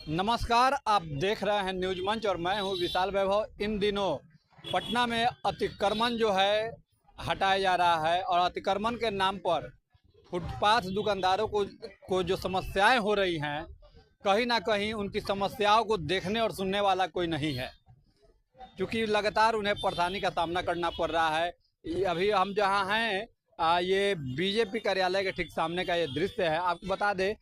नमस्कार, आप देख रहे हैं न्यूज मंच और मैं हूं विशाल वैभव। इन दिनों पटना में अतिक्रमण जो है हटाया जा रहा है और अतिक्रमण के नाम पर फुटपाथ दुकानदारों को जो समस्याएं हो रही हैं, कहीं ना कहीं उनकी समस्याओं को देखने और सुनने वाला कोई नहीं है, क्योंकि लगातार उन्हें परेशानी का सामना करना पड़ रहा है। अभी हम जहां हैं ये बीजेपी कार्यालय के ठीक सामने का ये दृश्य है। आपको बता दें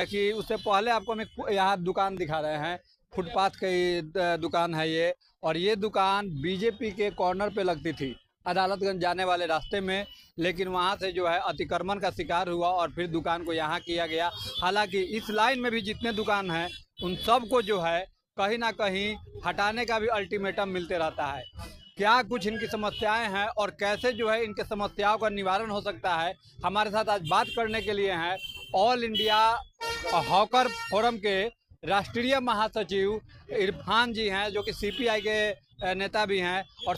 कि उससे पहले आपको हम एक यहाँ दुकान दिखा रहे हैं। फुटपाथ की दुकान है ये, और ये दुकान बीजेपी के कॉर्नर पे लगती थी अदालतगंज जाने वाले रास्ते में, लेकिन वहाँ से जो है अतिक्रमण का शिकार हुआ और फिर दुकान को यहाँ किया गया। हालांकि इस लाइन में भी जितने दुकान हैं उन सब को जो है कहीं ना कहीं हटाने का भी अल्टीमेटम मिलते रहता है। क्या कुछ इनकी समस्याएं हैं और कैसे जो है इनके समस्याओं का निवारण हो सकता है, हमारे साथ आज बात करने के लिए हैं ऑल इंडिया हॉकर फोरम के राष्ट्रीय महासचिव इरफान जी हैं, जो कि सीपीआई के नेता भी हैं, और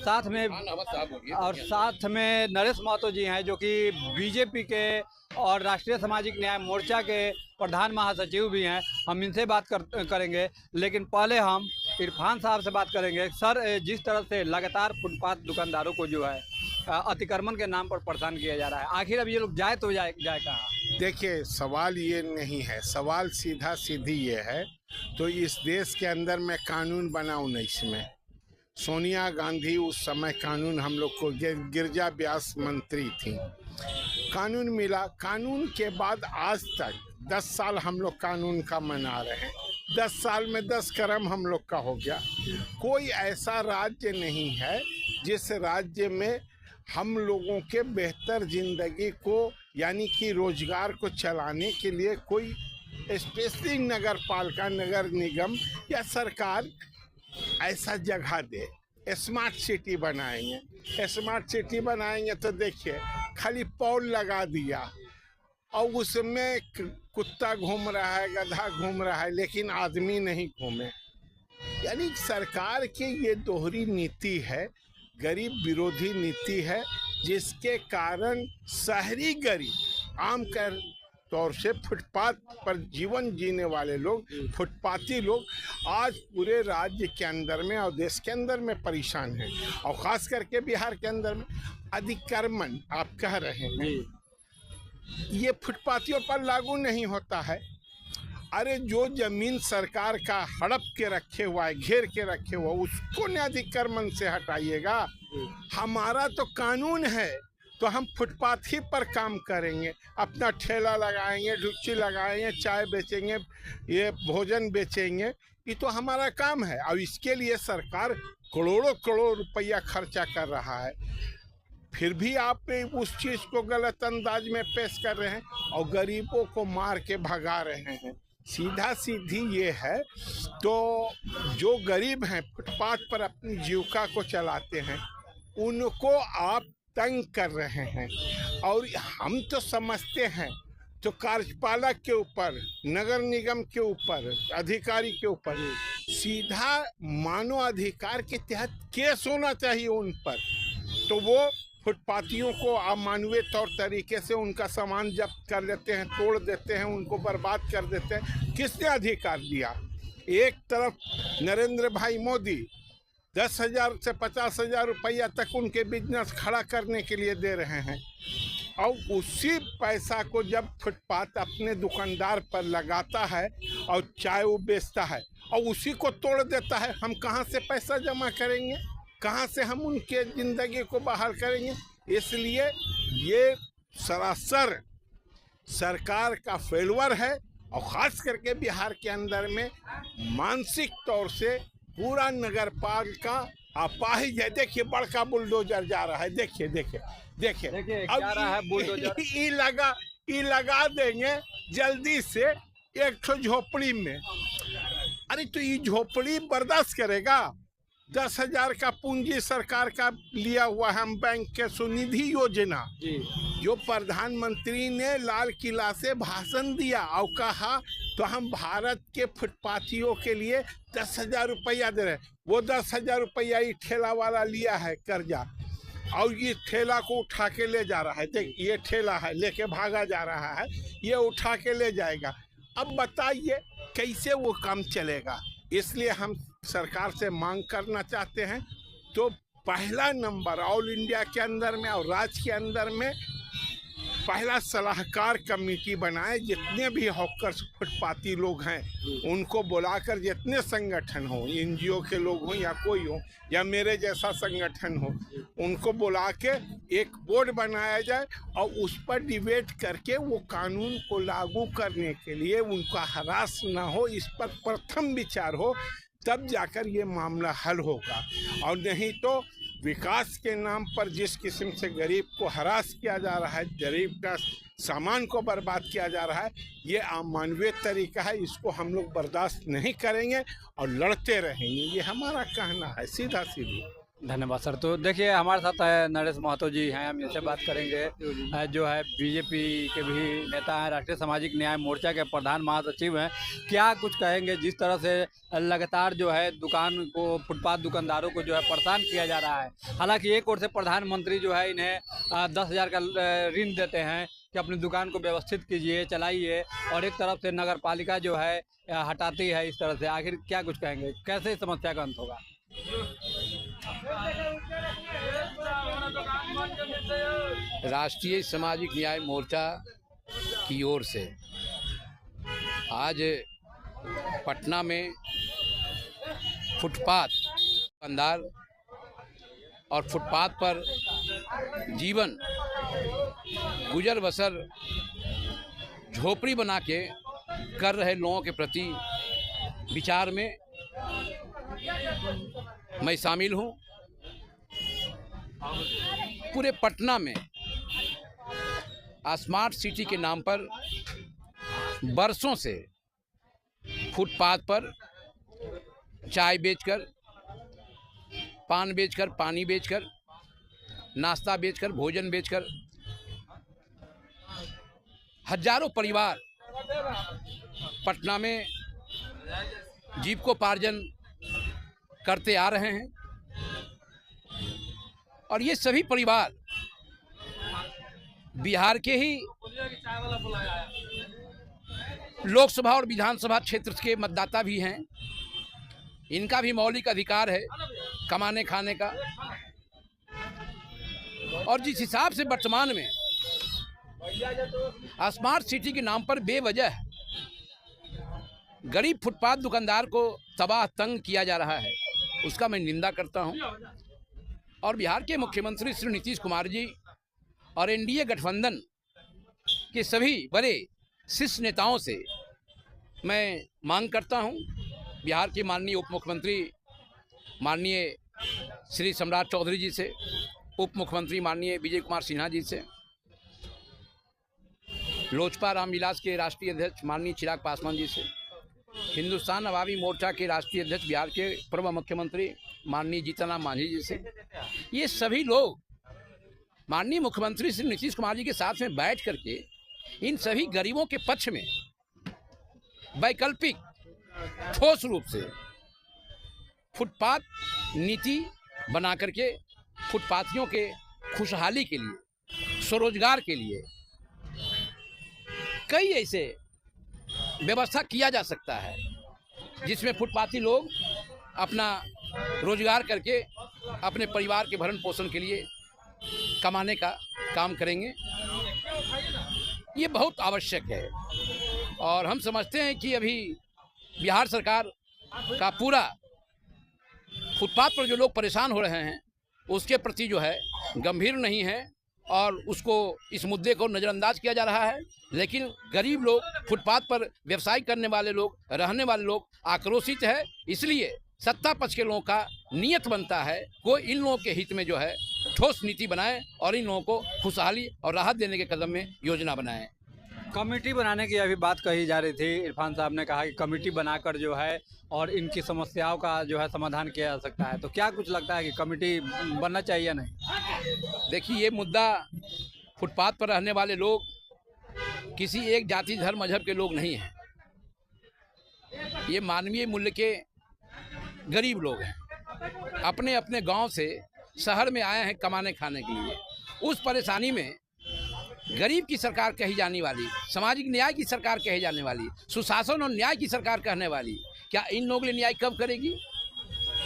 साथ में नरेश महतो जी हैं, जो कि बीजेपी के और राष्ट्रीय सामाजिक न्याय मोर्चा के प्रधान महासचिव भी हैं। हम इनसे बात करेंगे, लेकिन पहले हम इरफान साहब से बात करेंगे। सर, जिस तरह से लगातार फुटपाथ दुकानदारों को जो है अतिक्रमण के नाम पर परेशान किया जा रहा है, आखिर अब ये लोग जाए तो जाए कहाँ? देखिए, सवाल ये नहीं है, सवाल सीधा सीधी ये है, तो इस देश के अंदर में कानून बना 19 में। सोनिया गांधी उस समय कानून हम लोग को, गिरजा व्यास मंत्री थी, कानून मिला। कानून के बाद आज तक 10 साल हम लोग कानून का मना रहे हैं। 10 साल में 10 कर्म हम लोग का हो गया। कोई ऐसा राज्य नहीं है जिस राज्य में हम लोगों के बेहतर जिंदगी को, यानी कि रोजगार को चलाने के लिए कोई स्पेशली नगर पालिका, नगर निगम या सरकार ऐसा जगह दे। स्मार्ट सिटी बनाएंगे, स्मार्ट सिटी बनाएंगे तो देखिए खाली पॉल लगा दिया और उसमें कुत्ता घूम रहा है, गधा घूम रहा है, लेकिन आदमी नहीं घूमे। यानी सरकार की ये दोहरी नीति है, गरीब विरोधी नीति है, जिसके कारण शहरी गरीब आम तौर से फुटपाथ पर जीवन जीने वाले लोग, फुटपाथी लोग आज पूरे राज्य के अंदर में और देश के अंदर में परेशान हैं। और ख़ास करके बिहार के अंदर में अतिक्रमण आप कह रहे हैं, ये फुटपाथियों पर लागू नहीं होता है। अरे जो जमीन सरकार का हड़प के रखे हुआ है, घेर के रखे हुआ, उसको न अतिक्रमण से हटाइएगा। हमारा तो कानून है, तो हम फुटपाथ ही पर काम करेंगे, अपना ठेला लगाएंगे, रुचि लगाएंगे, चाय बेचेंगे, ये भोजन बेचेंगे, ये तो हमारा काम है। और इसके लिए सरकार करोड़ों करोड़ रुपया खर्चा कर रहा है, फिर भी आप उस चीज़ को गलत अंदाज में पेश कर रहे हैं और गरीबों को मार के भगा रहे हैं। सीधा सीधी ये है, तो जो गरीब हैं, फुटपाथ पर अपनी जीविका को चलाते हैं, उनको आप तंग कर रहे हैं। और हम तो समझते हैं, तो कार्यपालक के ऊपर, नगर निगम के ऊपर, अधिकारी के ऊपर सीधा मानव अधिकार के तहत केस होना चाहिए उन पर। तो वो फुटपाथियों को अमानवीय तौर तरीके से उनका सामान जब्त कर लेते हैं, तोड़ देते हैं, उनको बर्बाद कर देते हैं। किसने अधिकार दिया? एक तरफ नरेंद्र भाई मोदी 10,000 से 50,000 रुपया तक उनके बिजनेस खड़ा करने के लिए दे रहे हैं, और उसी पैसा को जब फुटपाथ अपने दुकानदार पर लगाता है और चाय वो बेचता है और उसी को तोड़ देता है, हम कहाँ से पैसा जमा करेंगे? कहाँ से हम उनके ज़िंदगी को बहाल करेंगे? इसलिए ये सरासर सरकार का फेलवर है, और ख़ास करके बिहार के अंदर में मानसिक तौर से पूरा नगर पालिका अपाहिज है। देखिए बड़का बुलडोजर जा रहा है, देखिए देखिए देखिए अब जा रहा है बुलडोजर। ई लगा देंगे जल्दी से एक ठो झोपड़ी में। अरे तो ये झोपड़ी बर्दाश्त करेगा? 10,000 का पूंजी सरकार का लिया हुआ है, हम बैंक के सुनिधि योजना, जो प्रधानमंत्री ने लाल किला से भाषण दिया और कहा तो हम भारत के फुटपाथियों के लिए 10,000 रुपया दे रहे हैं। वो 10,000 रुपया ये ठेला वाला लिया है कर्जा, और ये ठेला को उठा के ले जा रहा है। देख, ये ठेला है, लेके भागा जा रहा है, ये उठा के ले जाएगा। अब बताइए कैसे वो काम चलेगा। इसलिए हम सरकार से मांग करना चाहते हैं, तो पहला नंबर ऑल इंडिया के अंदर में और राज्य के अंदर में पहला सलाहकार कमेटी बनाए। जितने भी हॉकर्स फुटपाती लोग हैं उनको बुलाकर, जितने संगठन हो, एनजीओ के लोग हों या कोई हो या मेरे जैसा संगठन हो, उनको बुला के एक बोर्ड बनाया जाए और उस पर डिबेट करके वो कानून को लागू करने के लिए उनका हरास ना हो, इस पर प्रथम विचार हो, तब जाकर ये मामला हल होगा। और नहीं तो विकास के नाम पर जिस किस्म से गरीब को हरास किया जा रहा है, गरीब का सामान को बर्बाद किया जा रहा है, ये अमानवीय तरीका है। इसको हम लोग बर्दाश्त नहीं करेंगे और लड़ते रहेंगे, ये हमारा कहना है सीधा सीधी। धन्यवाद सर। तो देखिए हमारे साथ है नरेश महतो जी हैं, हम इनसे बात करेंगे। जो है बीजेपी के भी नेता हैं, राष्ट्रीय सामाजिक न्याय मोर्चा के प्रधान महासचिव हैं। क्या कुछ कहेंगे जिस तरह से लगातार जो है दुकान को, फुटपाथ दुकानदारों को जो है परेशान किया जा रहा है। हालांकि एक ओर से प्रधानमंत्री जो है इन्हें 10,000 का ऋण देते हैं कि अपनी दुकान को व्यवस्थित कीजिए, चलाइए, और एक तरफ से नगर पालिका जो है हटाती है इस तरह से। आखिर क्या कुछ कहेंगे, कैसे इस समस्या का अंत होगा? राष्ट्रीय सामाजिक न्याय मोर्चा की ओर से आज पटना में फुटपाथ दुकानदार और फुटपाथ पर जीवन गुजर बसर झोपड़ी बना के कर रहे लोगों के प्रति विचार में मैं शामिल हूं। पूरे पटना में स्मार्ट सिटी के नाम पर बरसों से फुटपाथ पर चाय बेचकर, पान बेचकर, पानी बेचकर, नाश्ता बेचकर, भोजन बेचकर हजारों परिवार पटना में जीविकोपार्जन करते आ रहे हैं। और ये सभी परिवार बिहार के ही लोकसभा और विधानसभा क्षेत्र के मतदाता भी हैं। इनका भी मौलिक अधिकार है कमाने खाने का। और जिस हिसाब से वर्तमान में स्मार्ट सिटी के नाम पर बेवजह गरीब फुटपाथ दुकानदार को तबाह तंग किया जा रहा है, उसका मैं निंदा करता हूं। और बिहार के मुख्यमंत्री श्री नीतीश कुमार जी और एनडीए गठबंधन के सभी बड़े शीर्ष नेताओं से मैं मांग करता हूं, बिहार के माननीय उप मुख्यमंत्री माननीय श्री सम्राट चौधरी जी से, उप मुख्यमंत्री माननीय विजय कुमार सिन्हा जी से, लोजपा रामविलास के राष्ट्रीय अध्यक्ष माननीय चिराग पासवान जी से, हिंदुस्तान अवामी मोर्चा के राष्ट्रीय अध्यक्ष बिहार के पूर्व मुख्यमंत्री माननीय जीतनराम मांझी जी से, ये सभी लोग माननीय मुख्यमंत्री श्री नीतीश कुमार जी के साथ में बैठ करके इन सभी गरीबों के पक्ष में वैकल्पिक ठोस रूप से फुटपाथ नीति बना करके फुटपाथियों के खुशहाली के लिए, स्वरोजगार के लिए कई ऐसे व्यवस्था किया जा सकता है जिसमें फुटपाथी लोग अपना रोजगार करके अपने परिवार के भरण पोषण के लिए कमाने का काम करेंगे। ये बहुत आवश्यक है। और हम समझते हैं कि अभी बिहार सरकार का पूरा फुटपाथ पर जो लोग परेशान हो रहे हैं उसके प्रति जो है गंभीर नहीं है और उसको, इस मुद्दे को नज़रअंदाज किया जा रहा है। लेकिन गरीब लोग, फुटपाथ पर व्यवसाय करने वाले लोग, रहने वाले लोग आक्रोशित है। इसलिए सत्ता पक्ष के लोगों का नियत बनता है वो इन लोगों के हित में जो है ठोस नीति बनाए और इन लोगों को खुशहाली और राहत देने के कदम में योजना बनाए। कमेटी बनाने की अभी बात कही जा रही थी। इरफान साहब ने कहा कि कमेटी बनाकर जो है और इनकी समस्याओं का जो है समाधान किया जा सकता है। तो क्या कुछ लगता है कि कमेटी बनना चाहिए या नहीं? देखिए, ये मुद्दा फुटपाथ पर रहने वाले लोग किसी एक जाति, धर्म, मजहब के लोग नहीं हैं। ये मानवीय मूल्य के गरीब लोग हैं, अपने अपने गांव से शहर में आए हैं कमाने खाने के लिए। उस परेशानी में गरीब की सरकार कही जाने वाली, सामाजिक न्याय की सरकार कही जाने वाली, सुशासन और न्याय की सरकार कहने वाली, क्या इन लोगों के लिए न्याय कब करेगी?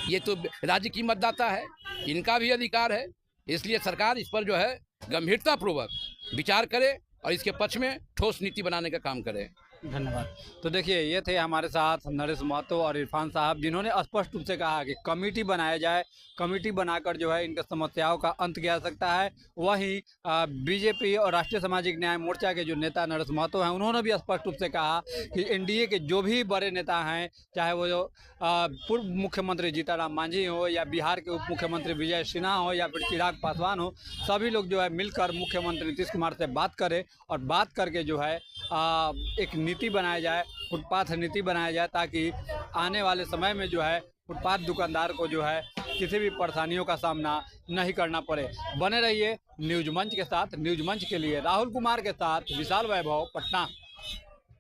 ये तो राज्य की मतदाता है, इनका भी अधिकार है। इसलिए सरकार इस पर जो है गंभीरतापूर्वक विचार करे और इसके पक्ष में ठोस नीति बनाने का काम करे। धन्यवाद। तो देखिए, ये थे हमारे साथ नरेश महतो और इरफान साहब, जिन्होंने स्पष्ट रूप से कहा कि कमेटी बनाया जाए, कमेटी बनाकर जो है इनके समस्याओं का अंत किया जा सकता है। वहीं बीजेपी और राष्ट्रीय सामाजिक न्याय मोर्चा के जो नेता नरेश महतो हैं, उन्होंने भी स्पष्ट रूप से कहा कि एनडीए के जो भी बड़े नेता हैं, चाहे वो जो पूर्व मुख्यमंत्री जीतनराम मांझी हो या बिहार के उप मुख्यमंत्री विजय सिन्हा हो या फिर चिराग पासवान हो, सभी लोग जो है मिलकर मुख्यमंत्री नीतीश कुमार से बात करें और बात करके जो है एक नीति बनाया जाए, फुटपाथ नीति बनाया जाए, ताकि आने वाले समय में जो है फुटपाथ दुकानदार को जो है किसी भी परेशानियों का सामना नहीं करना पड़े। बने रहिए न्यूज मंच के साथ। न्यूज मंच के लिए राहुल कुमार के साथ विशाल वैभव, पटना।